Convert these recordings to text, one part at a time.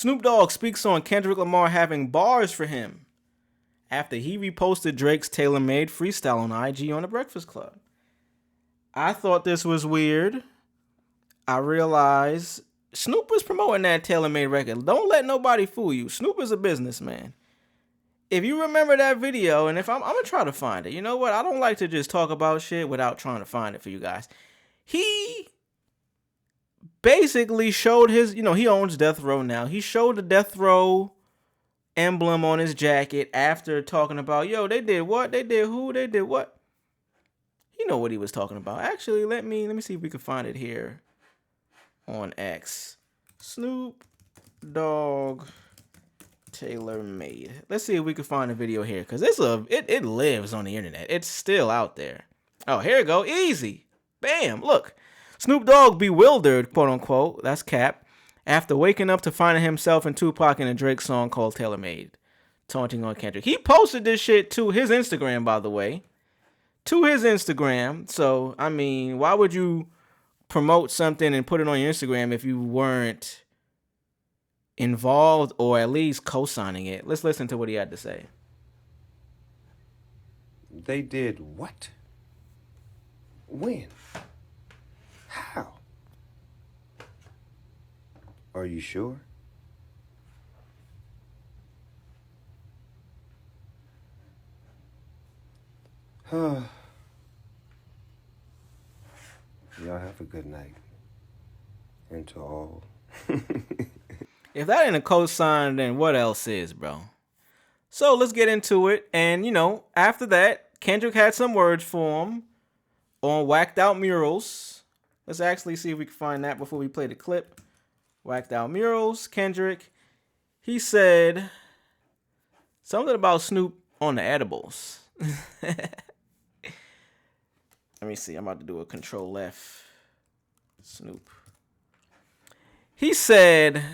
Snoop Dogg speaks on Kendrick Lamar having bars for him after he reposted Drake's tailor-made freestyle on IG on The Breakfast Club. I thought this was weird. I realized Snoop was promoting that tailor-made record. Don't let nobody fool you. Snoop is a businessman. If you remember that video, and if I'm going to try to find it. You know what? I don't like to just talk about shit without trying to find it for you guys. He basically showed his, he owns Death Row now. He showed the Death Row emblem on his jacket after talking about, they did what? They did who? They did what? You know what he was talking about. Actually, let me see if we can find it here on X. Snoop Dogg tailor made. Let's see if we can find a video here, because it lives on the internet. It's still out there. Oh, here we go. Easy. Bam. Look. Snoop Dogg bewildered, quote unquote, that's cap, after waking up to finding himself in Tupac and a Drake song called Tailor Made, taunting on Kendrick. He posted this shit to his Instagram, by the way. To his Instagram. So, I mean, why would you promote something and put it on your Instagram if you weren't involved or at least co-signing it? Let's listen to what he had to say. They did what? When? How? Are you sure? Y'all have a good night. And to all. If that ain't a cosign, then what else is, bro? So let's get into it. And, after that, Kendrick had some words for him on Wacced Out Murals. Let's actually see if we can find that before we play the clip. Wacced Out Murals, Kendrick. He said something about Snoop on the edibles. Let me see. I'm about to do a Control F. Snoop. He said,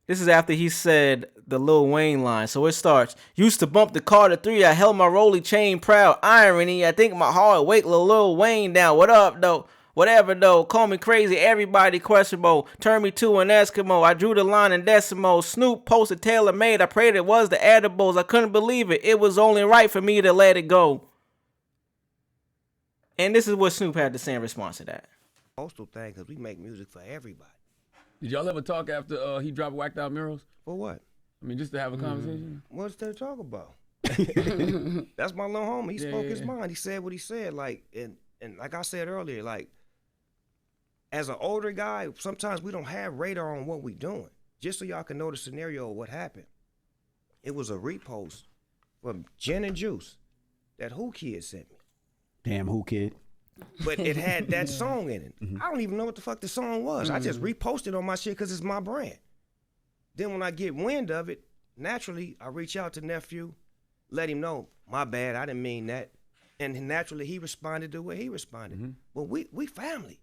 this is after he said the Lil Wayne line. So it starts, used to bump the Carter 3. I held my rolly chain proud. Irony. I think my heart wake Lil Wayne down. What up, though? Whatever, though. Call me crazy. Everybody questionable. Turn me to an Eskimo. I drew the line in decimal. Snoop posted tailor made. I prayed it was the edibles. I couldn't believe it. It was only right for me to let it go. And this is what Snoop had to say in response to that. Postal thing, because we make music for everybody. Did y'all ever talk after he dropped Wacced Out Murals? For what? I mean, just to have a conversation? What's there to talk about? That's my little homie. He spoke his mind. He said what he said. And like I said earlier, as an older guy, sometimes we don't have radar on what we doing. Just so y'all can know the scenario of what happened. It was a repost from Gin and Juice that Who Kid sent me. Damn, Who Kid? But it had that song in it. I don't even know what the fuck the song was. I just reposted on my shit because it's my brand. Then when I get wind of it, naturally, I reach out to nephew, let him know, my bad, I didn't mean that. And naturally, he responded the way he responded. Well, we family.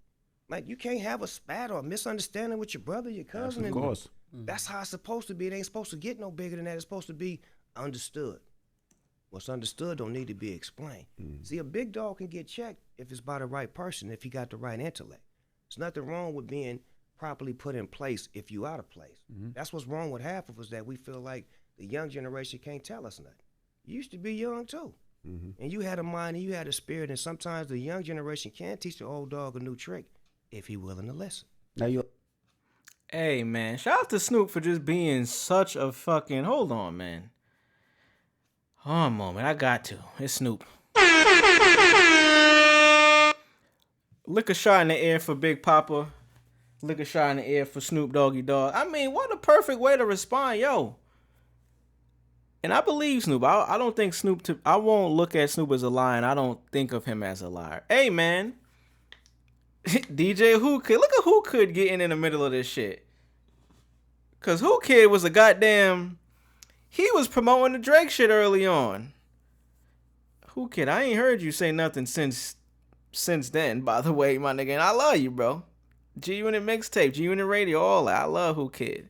You can't have a spat or a misunderstanding with your brother, your cousin. Of course. That's how it's supposed to be. It ain't supposed to get no bigger than that. It's supposed to be understood. What's understood don't need to be explained. See, a big dog can get checked if it's by the right person, if he got the right intellect. There's nothing wrong with being properly put in place if you out of place. That's what's wrong with half of us, that we feel like the young generation can't tell us nothing. You used to be young too. And you had a mind and you had a spirit, and sometimes the young generation can teach the old dog a new trick if he willing to listen. Now you. Hey, man. Shout out to Snoop for just being such a fucking... Hold on, man. Hold on a moment. I got to. It's Snoop. Lick a shot in the air for Big Papa. Lick a shot in the air for Snoop Doggy Dogg. I mean, what a perfect way to respond, yo. And I believe Snoop. I don't think Snoop... I won't look at Snoop as a liar, and I don't think of him as a liar. Hey, man. DJ Who Kid. Look at Who Kid getting in the middle of this shit. Because Who Kid was a goddamn... He was promoting the Drake shit early on. Who Kid? I ain't heard you say nothing since then, by the way, my nigga. And I love you, bro. G-Unit mixtape, G-Unit radio, all that. I love Who Kid.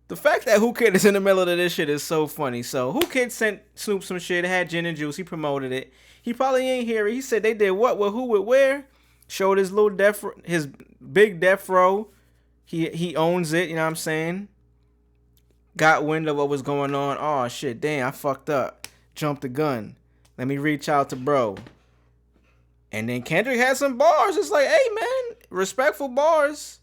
The fact that Who Kid is in the middle of this shit is so funny. So Who Kid sent Snoop some shit. It had Gin and Juice. He promoted it. He probably ain't hear it. He said they did what with who with where. Showed his little his big death row He owns it, you know what I'm saying? Got wind of what was going on. Oh shit, damn, I fucked up. Jumped the gun. Let me reach out to bro. And then Kendrick had some bars. It's like, hey man, respectful bars.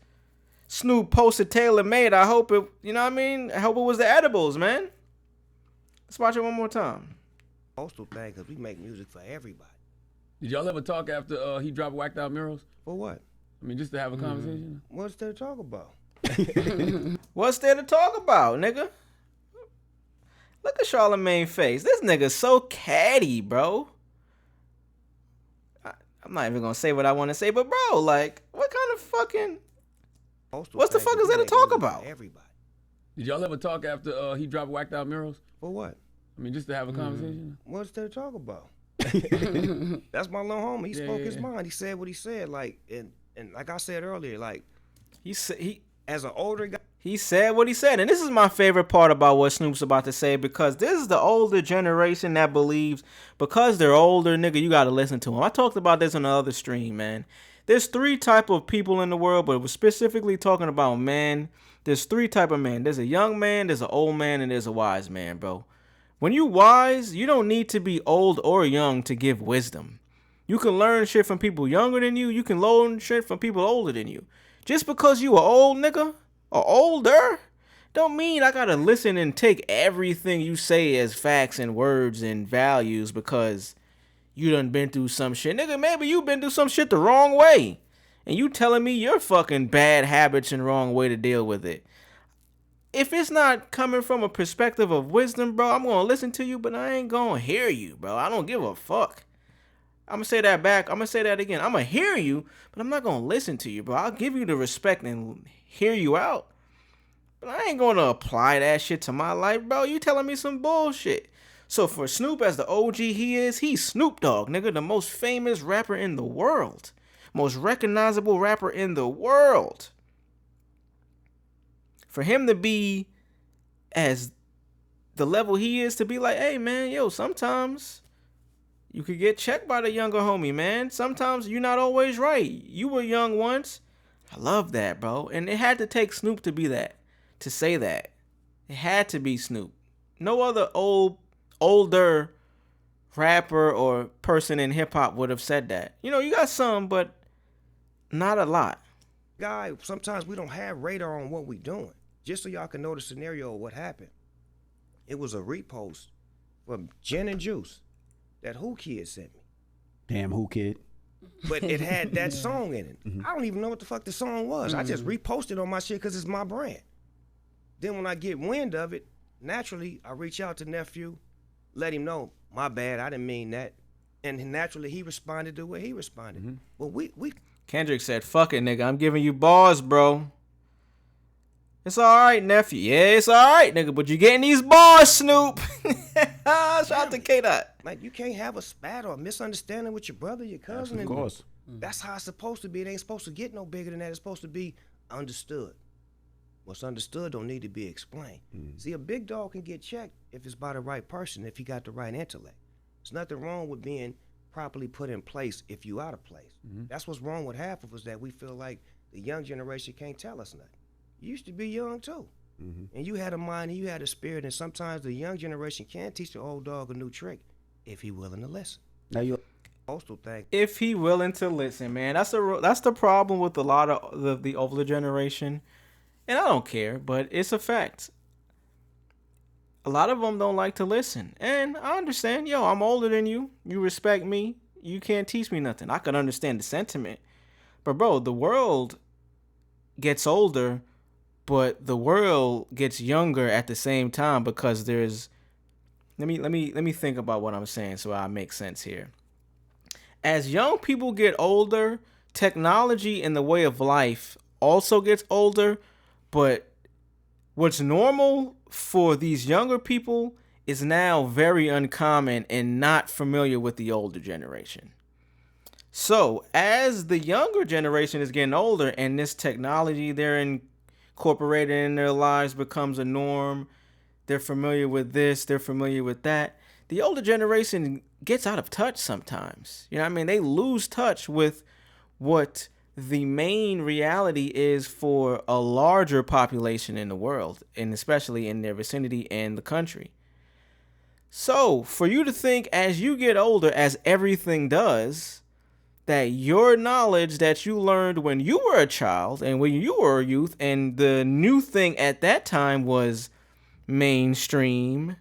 Snoop posted Taylor Made. I hope it, you know what I mean? I hope it was the edibles, man. Let's watch it one more time. Postal thing, because we make music for everybody. Did y'all ever talk after he dropped Wacced Out Murals? For what? I mean, just to have a conversation? What's there to talk about? What's there to talk about, nigga? Look at Charlamagne's face. This nigga's so catty, bro. I'm not even gonna say what I want to say, but bro, like, what kind of fucking... Postal What's the thing, fuck 'cause is we there to make talk music about? for everybody. Did y'all ever talk after he dropped Wacced Out Murals? For what? I mean, just to have a conversation? What's there to talk about? That's my little homie. He spoke his mind. He said what he said. Like, and like I said earlier, like, as an older guy, he said what he said. And this is my favorite part about what Snoop's about to say, because this is the older generation that believes because they're older, nigga, you got to listen to them. I talked about this on the other stream, man. There's 3 type of people in the world, but we're specifically talking about men. There's 3 type of men. There's a young man, there's an old man, and there's a wise man, bro. When you wise, you don't need to be old or young to give wisdom. You can learn shit from people younger than you. You can learn shit from people older than you. Just because you are old, nigga, or older, don't mean I gotta listen and take everything you say as facts and words and values because you done been through some shit. Nigga, maybe you been through some shit the wrong way. And you telling me your fucking bad habits and wrong way to deal with it. If it's not coming from a perspective of wisdom, bro, I'm gonna listen to you, but I ain't gonna hear you, bro. I don't give a fuck. I'm gonna say that back. I'm gonna say that again. I'm gonna hear you, but I'm not gonna listen to you, bro. I'll give you the respect and hear you out. But I ain't gonna apply that shit to my life, bro. You telling me some bullshit. So for Snoop, as the OG he is, he's Snoop Dogg, nigga, the most famous rapper in the world. Most recognizable rapper in the world. For him to be as the level he is, to be like, hey, man, yo, sometimes you could get checked by the younger homie, man. Sometimes you're not always right. You were young once. I love that, bro. And it had to take Snoop to be that, to say that. It had to be Snoop. No other older rapper or person in hip-hop would have said that. You know, you got some, but not a lot. guy, sometimes we don't have radar on what we doing. Just so y'all can know the scenario of what happened. It was a repost from Gin and Juice that Who Kid sent me. Damn, Who Kid? But it had that song in it. Mm-hmm. I don't even know what the fuck the song was. I just reposted on my shit because it's my brand. Then when I get wind of it, naturally, I reach out to nephew, let him know, my bad, I didn't mean that. And naturally, he responded the way he responded. Mm-hmm. But we Kendrick said, fuck it, nigga. I'm giving you bars, bro. It's all right, nephew. Yeah, it's all right, nigga. But you getting these bars, Snoop. Shout out to K-Dot. like, you can't have a spat or a misunderstanding with your brother, your cousin. Of course. That's how it's supposed to be. It ain't supposed to get no bigger than that. It's supposed to be understood. What's understood don't need to be explained. See, a big dog can get checked if it's by the right person, if he got the right intellect. There's nothing wrong with being properly put in place if you out of place. That's what's wrong with half of us, that we feel like the young generation can't tell us nothing. You used to be young too. And you had a mind and you had a spirit, and sometimes the young generation can teach the old dog a new trick if he willing to listen. Now you Postal thing. If he willing to listen, man. That's the problem with a lot of the older generation. And I don't care, but it's a fact. A lot of them don't like to listen. And I understand. Yo, I'm older than you. You respect me. You can't teach me nothing. I can understand the sentiment. But, bro, the world gets older, but the world gets younger at the same time, because there's... Let me think about what I'm saying so I make sense here. As young people get older, technology and the way of life also gets older, but what's normal for these younger people is now very uncommon and not familiar with the older generation. So as the younger generation is getting older and this technology they're incorporated in their lives becomes a norm, they're familiar with this, they're familiar with that, the older generation gets out of touch sometimes. You know what I mean? They lose touch with what the main reality is for a larger population in the world, and especially in their vicinity and the country. So, for you to think as you get older, as everything does, that your knowledge that you learned when you were a child and when you were a youth, and the new thing at that time was mainstream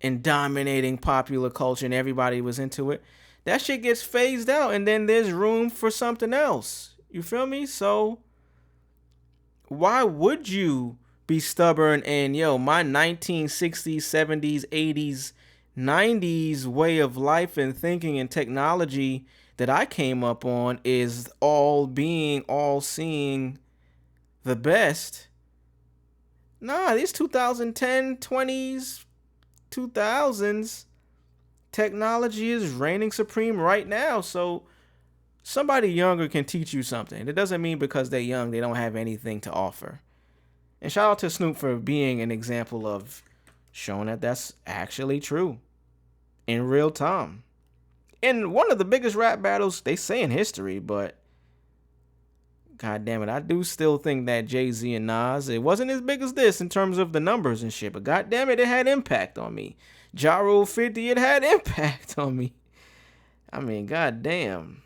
and dominating popular culture and everybody was into it, that shit gets phased out and then there's room for something else. You feel me? So why would you be stubborn and my 1960s, 70s, 80s, 90s way of life and thinking and technology that I came up on is all seeing the best? Nah, these 2010, 20s, 2000s, technology is reigning supreme right now. So somebody younger can teach you something. It doesn't mean because they're young, they don't have anything to offer. And shout out to Snoop for being an example of showing that that's actually true in real time. In one of the biggest rap battles, they say in history, but God damn it, I do still think that Jay-Z and Nas, it wasn't as big as this in terms of the numbers and shit, but God damn it, it had impact on me. Ja Rule 50, it had impact on me. I mean, God damn.